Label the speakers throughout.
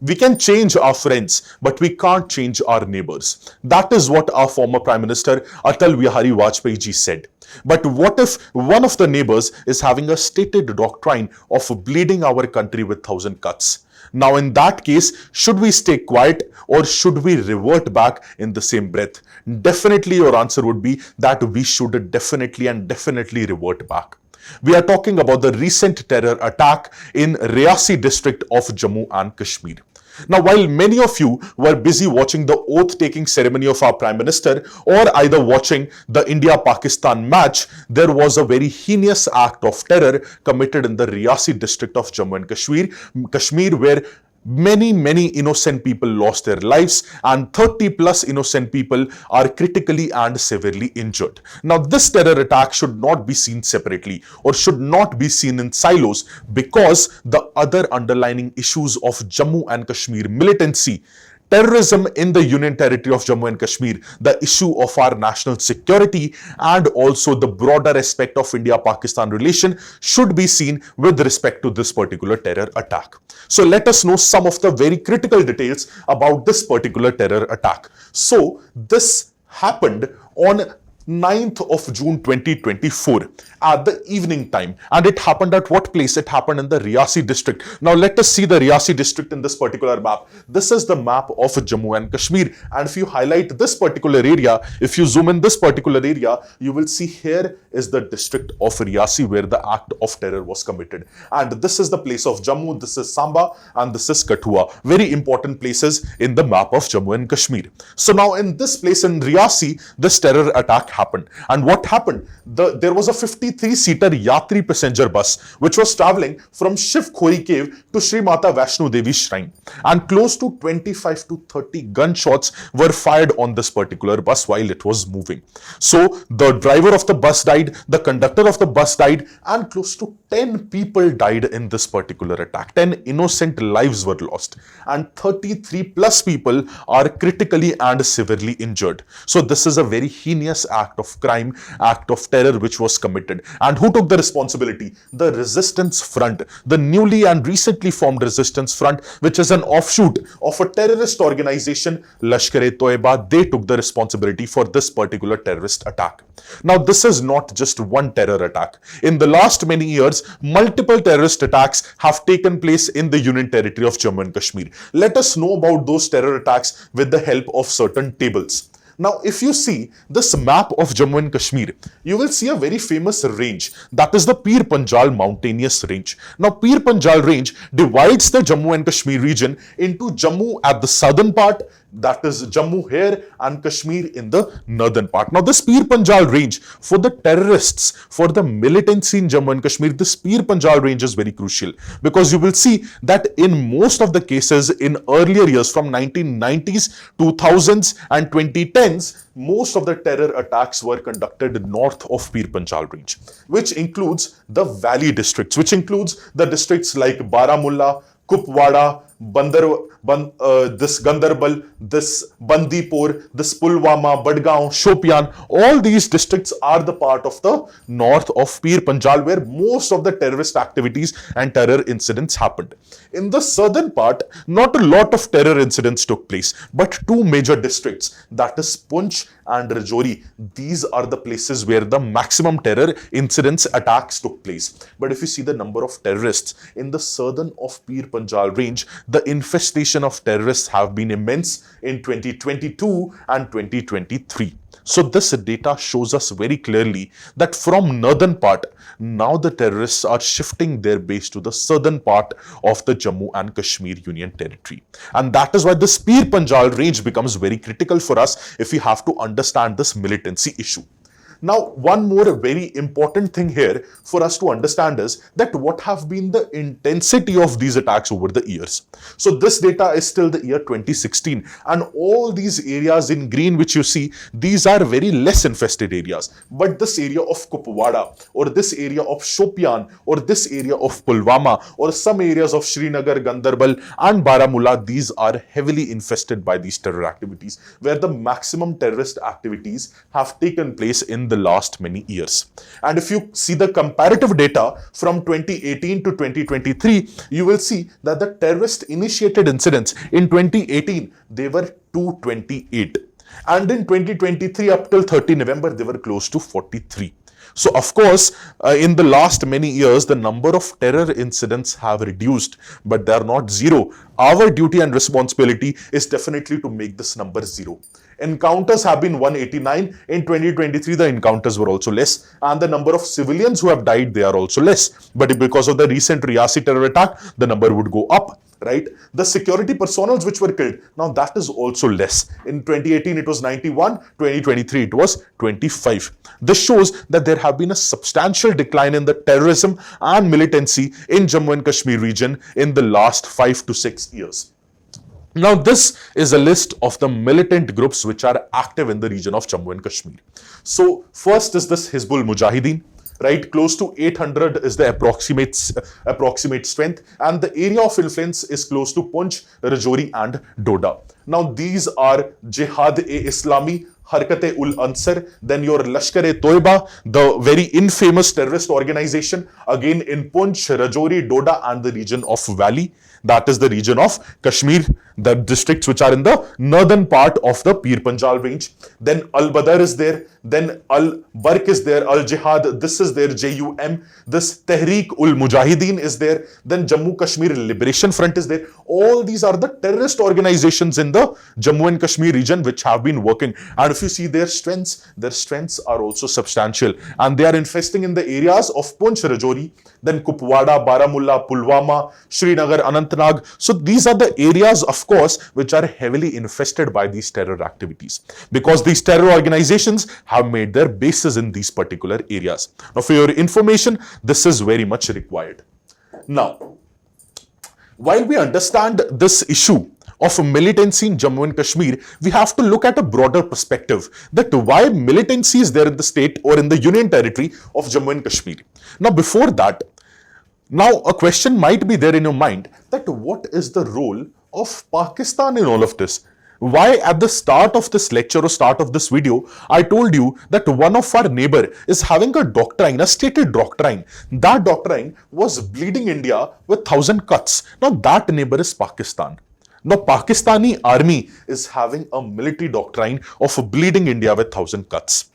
Speaker 1: We can change our friends, but we can't change our neighbors. That is what our former Prime Minister Atal Bihari Vajpayee ji said. But what if one of the neighbors is having a stated doctrine of bleeding our country with 1,000 cuts? Now, in that case, should we stay quiet or should we revert back in the same breath? Definitely, your answer would be that we should definitely revert back. We are talking about the recent terror attack in Riasi district of Jammu and Kashmir. Now, while many of you were busy watching the oath-taking ceremony of our Prime Minister or either watching the India-Pakistan match, there was a very heinous act of terror committed in the Riasi district of Jammu and Kashmir, where many innocent people lost their lives and 30 plus innocent people are critically and severely injured. Now, this terror attack should not be seen separately or should not be seen in silos, because the other underlying issues of Jammu and Kashmir militancy, terrorism in the Union Territory of Jammu and Kashmir, the issue of our national security, and also the broader aspect of India-Pakistan relation should be seen with respect to this particular terror attack. So let us know some of the very critical details about this particular terror attack. So this happened on 9th of June 2024 at the evening time, and it happened at what place? It happened in the Riasi district. Now let us see the Riasi district in this particular map. This is the map of Jammu and Kashmir, and if you highlight this particular area, if you zoom in this particular area, you will see here is the district of Riasi where the act of terror was committed, and this is the place of Jammu, this is Samba, and this is Kathua. Very important places in the map of Jammu and Kashmir. So now in this place in Riasi, this terror attack happened. And what happened? There was a 53-seater Yatri passenger bus which was traveling from Shiv Khori cave to Sri Mata Vaishno Devi shrine, and close to 25 to 30 gunshots were fired on this particular bus while it was moving. So the driver of the bus died, the conductor of the bus died, and close to 10 people died in this particular attack. 10 innocent lives were lost and 33 plus people are critically and severely injured. So this is a very heinous act of crime, act of terror which was committed. And who took the responsibility? The Resistance Front, the newly and recently formed Resistance Front, which is an offshoot of a terrorist organization, Lashkar-e-Taiba. They took the responsibility for this particular terrorist attack. Now, this is not just one terror attack. In the last many years, multiple terrorist attacks have taken place in the Union Territory of Jammu and Kashmir. Let us know about those terror attacks with the help of certain tables. Now, if you see this map of Jammu and Kashmir, you will see a very famous range, that is the Pir Panjal mountainous range. Now, Pir Panjal range divides the Jammu and Kashmir region into Jammu at the southern part, that is Jammu here, and Kashmir in the northern part. Now, this Pir Panjal range for the terrorists, for the militancy in Jammu and Kashmir, this Pir Panjal range is very crucial, because you will see that in most of the cases in earlier years from 1990s, 2000s and 2010s, most of the terror attacks were conducted north of Pir Panjal range, which includes the valley districts, which includes the districts like Baramulla, Kupwara, this Gandarbal, this Bandipur, this Pulwama, Badgaon, Shopian. All these districts are the part of the north of Pir Panjal where most of the terrorist activities and terror incidents happened. In the southern part, not a lot of terror incidents took place, but two major districts, that is Poonch and Rajouri. These are the places where the maximum terror incidents, attacks took place. But if you see the number of terrorists in the southern of Pir Panjal range, the infestation of terrorists have been immense in 2022 and 2023. So this data shows us very clearly that from northern part, now the terrorists are shifting their base to the southern part of the Jammu and Kashmir Union Territory. And that is why this Pir Panjal range becomes very critical for us if we have to understand this militancy issue. Now, one more very important thing here for us to understand is that what have been the intensity of these attacks over the years. So this data is still the year 2016, and all these areas in green which you see, these are very less infested areas. But this area of Kupwara, or this area of Shopian, or this area of Pulwama, or some areas of Srinagar, Gandarbal and Baramulla, these are heavily infested by these terror activities, where the maximum terrorist activities have taken place in in the last many years. And if you see the comparative data from 2018 to 2023, you will see that the terrorist initiated incidents in 2018, they were 228. And in 2023, up till 30 November, they were close to 43. So, of course, in the last many years, the number of terror incidents have reduced, but they are not zero. Our duty and responsibility is definitely to make this number zero. Encounters have been 189. In 2023, the encounters were also less, and the number of civilians who have died, they are also less. But because of the recent Riasi terror attack, the number would go up. Right? The security personnel which were killed, now that is also less. In 2018, it was 91. 2023, it was 25. This shows that there have been a substantial decline in the terrorism and militancy in Jammu and Kashmir region in the last 5 to 6 years. Now, this is a list of the militant groups which are active in the region of Jammu and Kashmir. So, first is this Hizbul Mujahideen. Right, close to 800 is the approximate strength, and the area of influence is close to Poonch, Rajouri and Doda. Now these are Jihad-e-Islami, Harkat-e-ul-Ansar, then your Lashkar-e-Taiba, the very infamous terrorist organization, again in Poonch, Rajouri, Doda and the region of Valley. That is the region of Kashmir, the districts which are in the northern part of the Pir Panjal range. Then Al-Badr is there, then Al-Barq is there, Al-Jihad, this is there, JUM, this Tehreek-ul-Mujahideen is there, then Jammu Kashmir Liberation Front is there. All these are the terrorist organizations in the Jammu and Kashmir region which have been working. And if you see their strengths are also substantial. And they are infesting in the areas of Poonch, Rajouri, then Kupwara, Baramulla, Pulwama, Srinagar, Anantnag. So these are the areas, of course, which are heavily infested by these terror activities, because these terror organizations have made their bases in these particular areas. Now, for your information, this is very much required. Now, while we understand this issue of militancy in Jammu and Kashmir, we have to look at a broader perspective that why militancy is there in the state or in the union territory of Jammu and Kashmir. Now, before that, now a question might be there in your mind that what is the role of Pakistan in all of this? Why at the start of this lecture or start of this video, I told you that one of our neighbor is having a doctrine, a stated doctrine. That doctrine was bleeding India with 1,000 cuts. Now that neighbor is Pakistan. Now, Pakistani army is having a military doctrine of bleeding India with 1,000 cuts.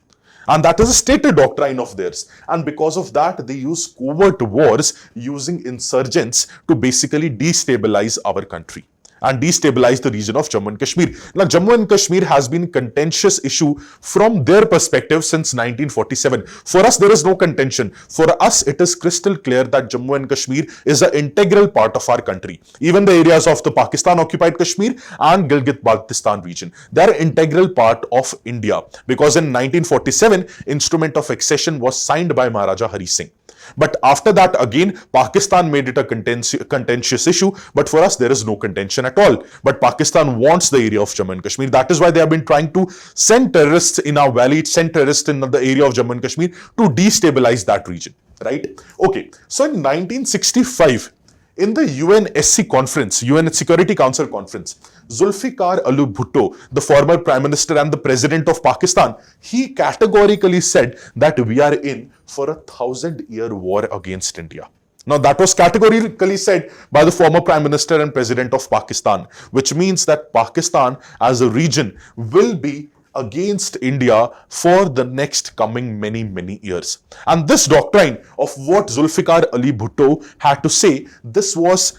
Speaker 1: And that is a stated doctrine of theirs. And because of that, they use covert wars using insurgents to basically destabilize our country and destabilize the region of Jammu and Kashmir. Now, Jammu and Kashmir has been a contentious issue from their perspective since 1947. For us, there is no contention. For us, it is crystal clear that Jammu and Kashmir is an integral part of our country. Even the areas of the Pakistan-occupied Kashmir and Gilgit-Baltistan region, they are an integral part of India. Because in 1947, instrument of accession was signed by Maharaja Hari Singh. But after that, again, Pakistan made it a contentious issue. But for us, there is no contention at all. But Pakistan wants the area of Jammu and Kashmir. That is why they have been trying to send terrorists in our valley, send terrorists in the area of Jammu and Kashmir to destabilize that region. Right? Okay. So in 1965, in the UNSC conference, UN Security Council conference, Zulfikar Ali Bhutto, the former Prime Minister and the President of Pakistan, he categorically said that we are in for a 1,000-year war against India. Now, that was categorically said by the former Prime Minister and President of Pakistan, which means that Pakistan as a region will be against India for the next coming many years. And this doctrine of what Zulfikar Ali Bhutto had to say, this was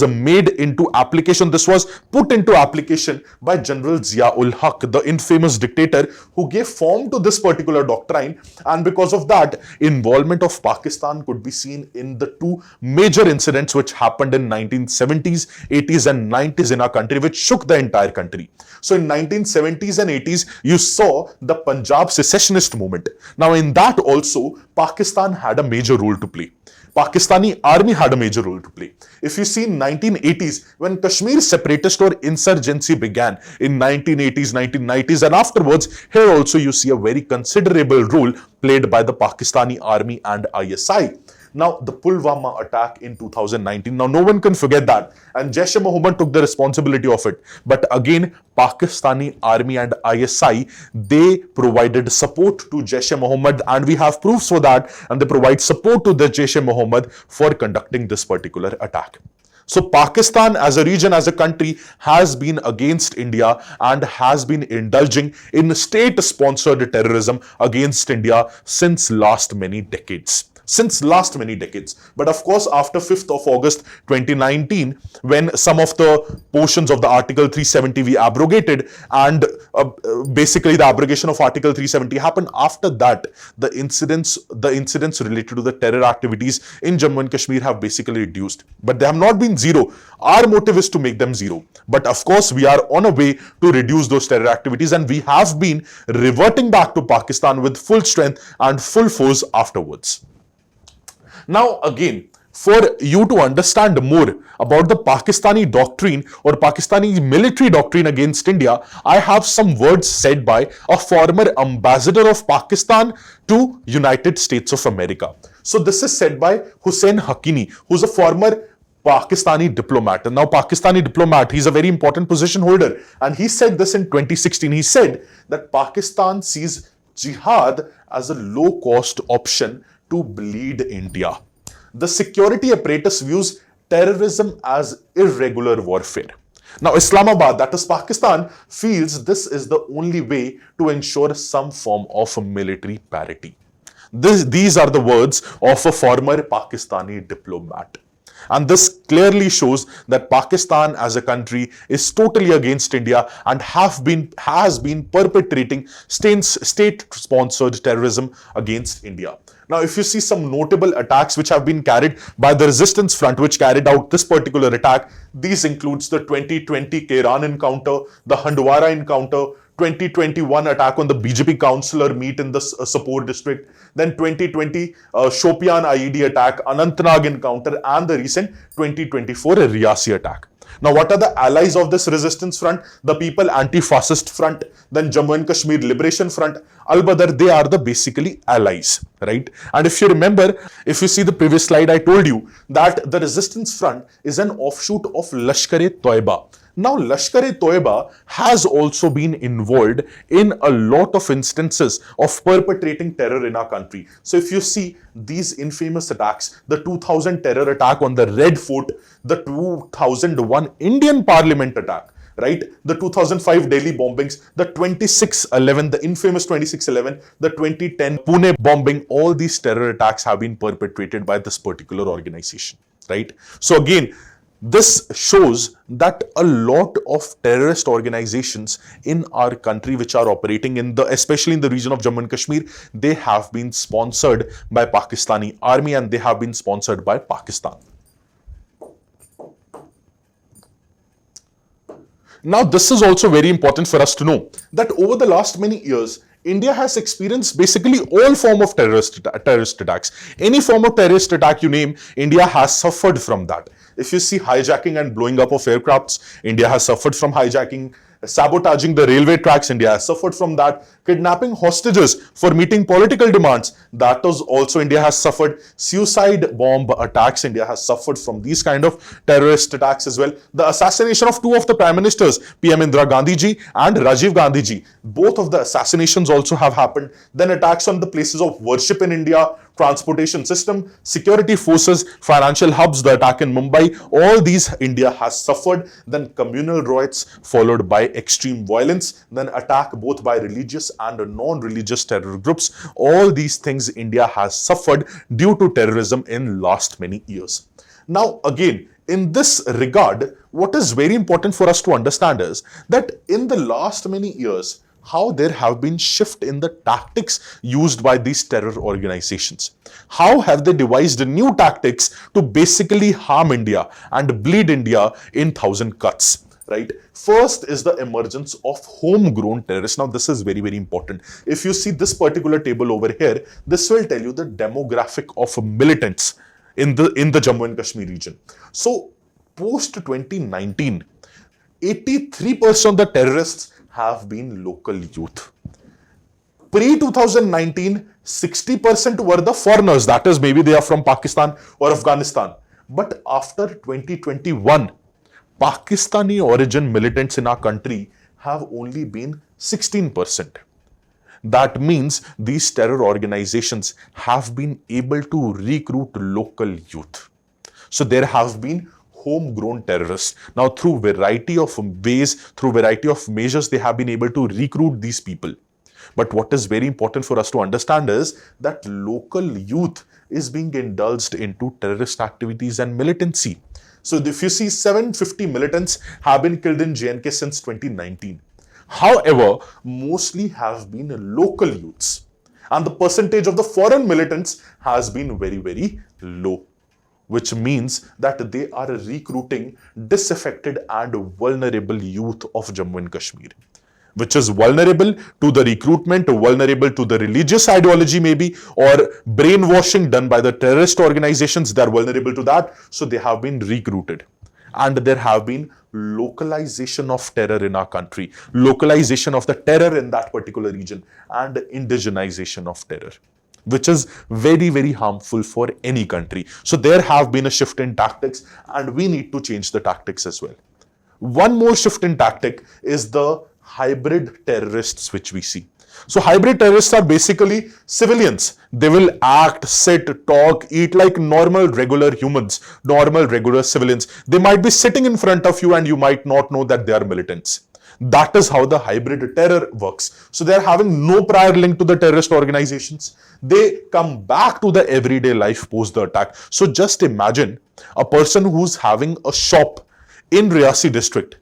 Speaker 1: made into application, this was put into application by General Zia-ul-Haq, the infamous dictator who gave form to this particular doctrine. And because of that, involvement of Pakistan could be seen in the two major incidents which happened in 1970s, 80s and 90s in our country, which shook the entire country. So in 1970s and 80s, you saw the Punjab secessionist movement. Now in that also, Pakistan had a major role to play. Pakistani army had a major role to play. If you see in 1980s, when Kashmir separatist or insurgency began in 1980s, 1990s, and afterwards, here also you see a very considerable role played by the Pakistani army and ISI. Now, the Pulwama attack in 2019. Now, no one can forget that. And Jaish-e-Mohammed took the responsibility of it. But again, Pakistani army and ISI, they provided support to Jaish-e-Mohammed, and we have proofs for that. And they provide support to the Jaish-e-Mohammed for conducting this particular attack. So Pakistan as a region, as a country, has been against India and has been indulging in state-sponsored terrorism against India since last many decades. But of course, after 5th of August 2019, when some of the portions of the Article 370 we abrogated, and basically the abrogation of Article 370 happened, after that, the incidents related to the terror activities in Jammu and Kashmir have basically reduced. But they have not been zero. Our motive is to make them zero. But of course, we are on a way to reduce those terror activities, and we have been reverting back to Pakistan with full strength and full force afterwards. Now again, for you to understand more about the Pakistani doctrine or Pakistani military doctrine against India, I have some words said by a former ambassador of Pakistan to United States of America. So this is said by Hussein Hakini, who's a former Pakistani diplomat. And now Pakistani diplomat, he's a very important position holder. And he said this in 2016. He said that Pakistan sees jihad as a low-cost option to bleed India. The security apparatus views terrorism as irregular warfare. Now, Islamabad, that is Pakistan, feels this is the only way to ensure some form of military parity. These are the words of a former Pakistani diplomat. And this clearly shows that Pakistan as a country is totally against India and has been perpetrating state-sponsored terrorism against India. Now, if you see some notable attacks which have been carried by the resistance front which carried out this particular attack, these includes the 2020 Kairan encounter, the Handwara encounter, 2021 attack on the BJP councillor meet in the Sapor district, then 2020 Shopian IED attack, Anantnag encounter, and the recent 2024 Riasi attack. Now, what are the allies of this resistance front? The People Anti-Fascist Front, then Jammu and Kashmir Liberation Front, Al-Badr, they are the basically allies, right? And if you remember, if you see the previous slide, I told you that the resistance front is an offshoot of Lashkar-e-Taiba. Now, Lashkar-e-Taiba has also been involved in a lot of instances of perpetrating terror in our country. So, if you see these infamous attacks, the 2000 terror attack on the Red Fort, the 2001 Indian Parliament attack, right? The 2005 Delhi bombings, the 2611, the infamous 2611, the 2010 Pune bombing, all these terror attacks have been perpetrated by this particular organization, right? So, again, this shows that a lot of terrorist organizations in our country which are operating especially in the region of Jammu and Kashmir, they have been sponsored by Pakistani army and they have been sponsored by Pakistan. Now, this is also very important for us to know that over the last many years, India has experienced basically all form of terrorist attacks. Any form of terrorist attack you name, India has suffered from that. If you see hijacking and blowing up of aircrafts, India has suffered from hijacking. Sabotaging the railway tracks, India has suffered from that. Kidnapping hostages for meeting political demands, that was also India has suffered. Suicide bomb attacks, India has suffered from these kind of terrorist attacks as well. The assassination of two of the prime ministers, PM Indira Gandhi ji and Rajiv Gandhi ji, both of the assassinations also have happened. Then attacks on the places of worship in India, transportation system, security forces, financial hubs, the attack in Mumbai, all these India has suffered. Then communal riots followed by extreme violence, then attack both by religious and non-religious terror groups. All these things India has suffered due to terrorism in last many years. Now again, in this regard, what is very important for us to understand is that in the last many years, how there have been shift in the tactics used by these terror organizations. How have they devised new tactics to basically harm India and bleed India in thousand cuts, right? First is the emergence of homegrown terrorists. Now, this is very, very important. If you see this particular table over here, this will tell you the demographic of militants in the Jammu and Kashmir region. So, post 2019, 83% of the terrorists have been local youth. Pre-2019, 60% were the foreigners. That is, maybe they are from Pakistan or Afghanistan. But after 2021, Pakistani origin militants in our country have only been 16%. That means these terror organizations have been able to recruit local youth. So there have been homegrown terrorists. Now, through variety of ways, through variety of measures, they have been able to recruit these people. But what is very important for us to understand is that local youth is being indulged into terrorist activities and militancy. So if you see, 750 militants have been killed in J&K since 2019. However, mostly have been local youths. And the percentage of the foreign militants has been very, very low, which means that they are recruiting disaffected and vulnerable youth of Jammu and Kashmir, which is vulnerable to the recruitment, vulnerable to the religious ideology maybe, or brainwashing done by the terrorist organizations. They are vulnerable to that, so they have been recruited. And there have been localization of terror in our country, localization of the terror in that particular region, and indigenization of terror, which is very, very harmful for any country. So there have been a shift in tactics, and we need to change the tactics as well. One more shift in tactic is the hybrid terrorists which we see. So hybrid terrorists are basically civilians. They will act, sit, talk, eat like normal, regular humans, normal, regular civilians. They might be sitting in front of you and you might not know that they are militants. That is how the hybrid terror works. So they are having no prior link to the terrorist organizations. They come back to the everyday life post the attack. So just imagine a person who's having a shop in Riasi district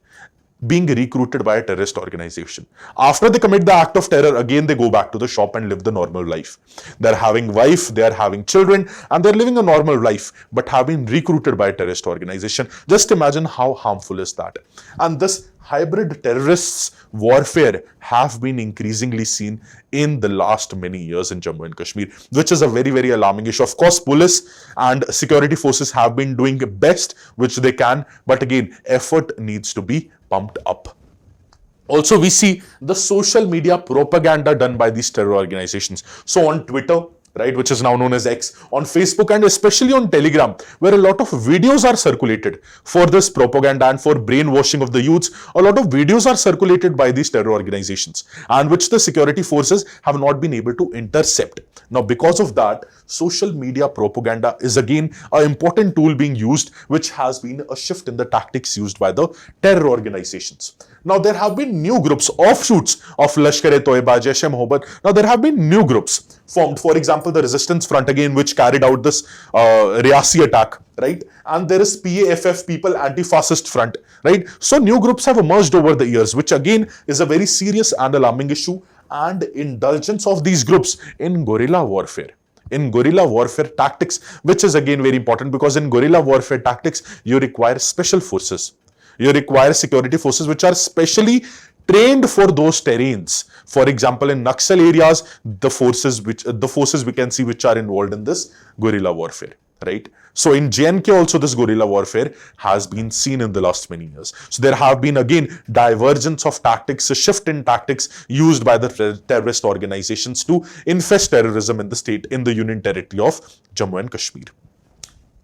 Speaker 1: being recruited by a terrorist organization. After they commit the act of terror, again they go back to the shop and live the normal life. They're having wife, they're having children, and they're living a normal life, but have been recruited by a terrorist organization. Just imagine how harmful is that. And this hybrid terrorists warfare have been increasingly seen in the last many years in Jammu and Kashmir, which is a very, very alarming issue. Of course, police and security forces have been doing best which they can, but again, effort needs to be pumped up. Also, we see the social media propaganda done by these terror organizations. So on Twitter, right, which is now known as X, on Facebook, and especially on Telegram, where a lot of videos are circulated for this propaganda and for brainwashing of the youths. A lot of videos are circulated by these terror organizations, and which the security forces have not been able to intercept. Now, because of that, social media propaganda is again an important tool being used, which has been a shift in the tactics used by the terror organizations. Now, there have been new groups, offshoots of Lashkar-e-Taiba, Jaish-e-Mohammed. Now, there have been new groups formed. For example, the Resistance Front again, which carried out this Riasi attack, right? And there is PAFF, People Anti-Fascist Front, right? So, new groups have emerged over the years, which again is a very serious and alarming issue, and indulgence of these groups in guerrilla warfare. In guerrilla warfare tactics, which is again very important, because in guerrilla warfare tactics, you require special forces. You require security forces which are specially trained for those terrains. For example, in Naxal areas, the forces we can see which are involved in this guerrilla warfare, right? So in J&K also, this guerrilla warfare has been seen in the last many years. So there have been again divergence of tactics, a shift in tactics used by the terrorist organizations to infest terrorism in the state, in the Union Territory of Jammu and Kashmir.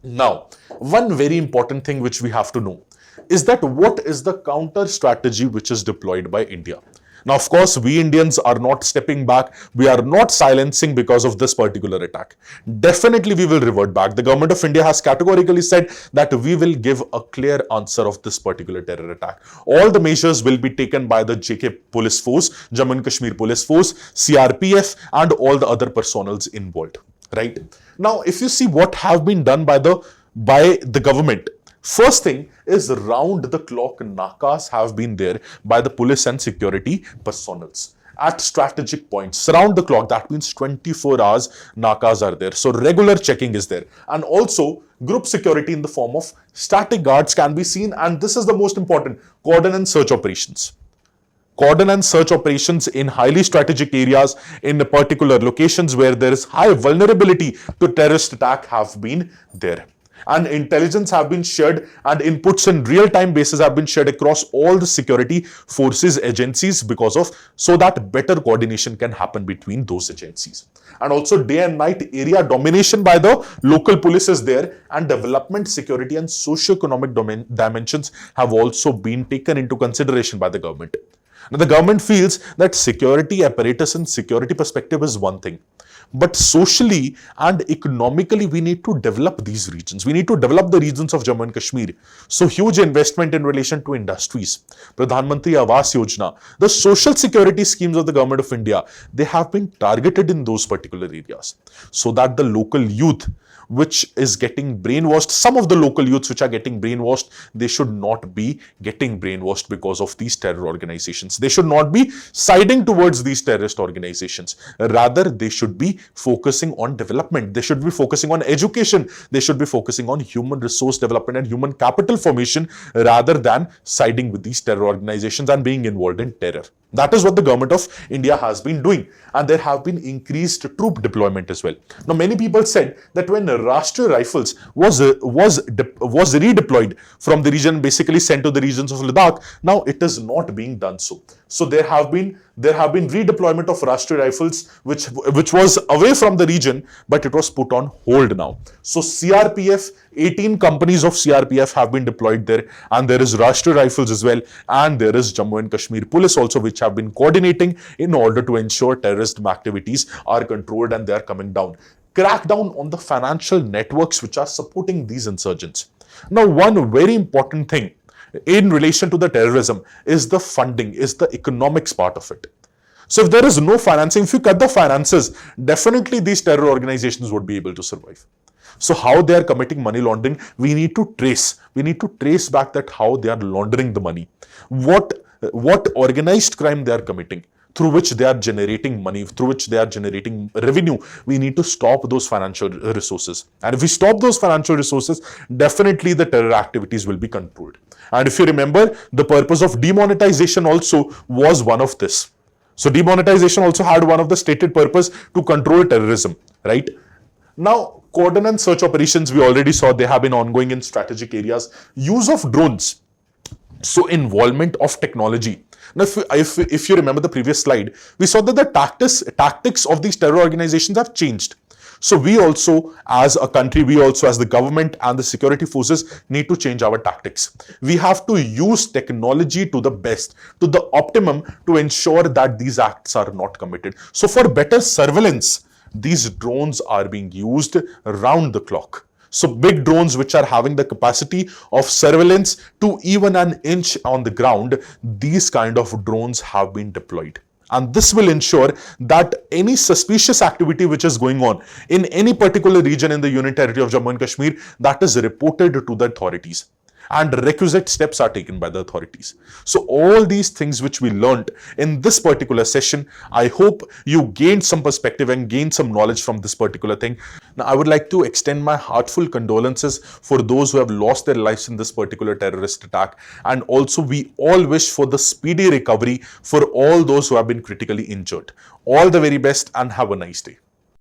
Speaker 1: Now, one very important thing which we have to know is that what is the counter strategy which is deployed by India. Now, of course, we Indians are not stepping back. We are not silencing because of this particular attack. Definitely, we will revert back. The government of India has categorically said that we will give a clear answer of this particular terror attack. All the measures will be taken by the JK Police Force, Jammu and Kashmir Police Force, CRPF, and all the other personals involved, right? Now, if you see what have been done by the government, first thing is round-the-clock nakas have been there by the police and security personals at strategic points. Round the clock, that means 24 hours nakas are there. So regular checking is there. And also group security in the form of static guards can be seen. And this is the most important, cordon and search operations. Cordon and search operations in highly strategic areas in particular locations where there is high vulnerability to terrorist attack have been there. And intelligence have been shared, and inputs in real-time basis have been shared across all the security forces agencies because of, so that better coordination can happen between those agencies. And also day and night area domination by the local police is there, and development, security and socio-economic dimensions have also been taken into consideration by the government. Now, the government feels that security apparatus and security perspective is one thing, but socially and economically, we need to develop these regions. We need to develop the regions of Jammu and Kashmir. So, huge investment in relation to industries. Pradhan Mantri Awas Yojana, the social security schemes of the government of India, they have been targeted in those particular areas so that the local youth which is getting brainwashed, some of the local youths which are getting brainwashed, they should not be getting brainwashed because of these terror organizations. They should not be siding towards these terrorist organizations. Rather, they should be focusing on development. They should be focusing on education. They should be focusing on human resource development and human capital formation rather than siding with these terror organizations and being involved in terror. That is what the government of India has been doing, and there have been increased troop deployment as well. Now, many people said that when Rashtriya Rifles was redeployed from the region, basically sent to the regions of Ladakh, now it is not being done so. So there have been redeployment of Rashtriya Rifles which was away from the region, but it was put on hold now. So CRPF, 18 companies of CRPF have been deployed there, and there is Rashtriya Rifles as well, and there is Jammu and Kashmir Police also, which have been coordinating in order to ensure terrorism activities are controlled and they are coming down. Crackdown on the financial networks which are supporting these insurgents. Now, one very important thing in relation to the terrorism is the funding, is the economics part of it. So if there is no financing, if you cut the finances, definitely these terror organizations would be able to survive. So how they are committing money laundering, we need to trace back that how they are laundering the money, what organized crime they are committing, through which they are generating money, through which they are generating revenue. We need to stop those financial resources. And if we stop those financial resources, definitely the terror activities will be controlled. And if you remember, the purpose of demonetization also was one of this. So demonetization also had one of the stated purpose to control terrorism, right? Now, cordon and search operations, we already saw they have been ongoing in strategic areas. Use of drones. So involvement of technology. Now, if you remember the previous slide, we saw that the tactics of these terror organizations have changed. So we also, as a country, we also as the government and the security forces need to change our tactics. We have to use technology to the best, to the optimum, to ensure that these acts are not committed. So for better surveillance, these drones are being used round the clock. So big drones which are having the capacity of surveillance to even an inch on the ground, these kind of drones have been deployed. And this will ensure that any suspicious activity which is going on in any particular region in the Union Territory of Jammu and Kashmir, that is reported to the authorities. And requisite steps are taken by the authorities. So all these things which we learned in this particular session, I hope you gained some perspective and gained some knowledge from this particular thing. Now, I would like to extend my heartfelt condolences for those who have lost their lives in this particular terrorist attack. And also we all wish for the speedy recovery for all those who have been critically injured. All the very best and have a nice day.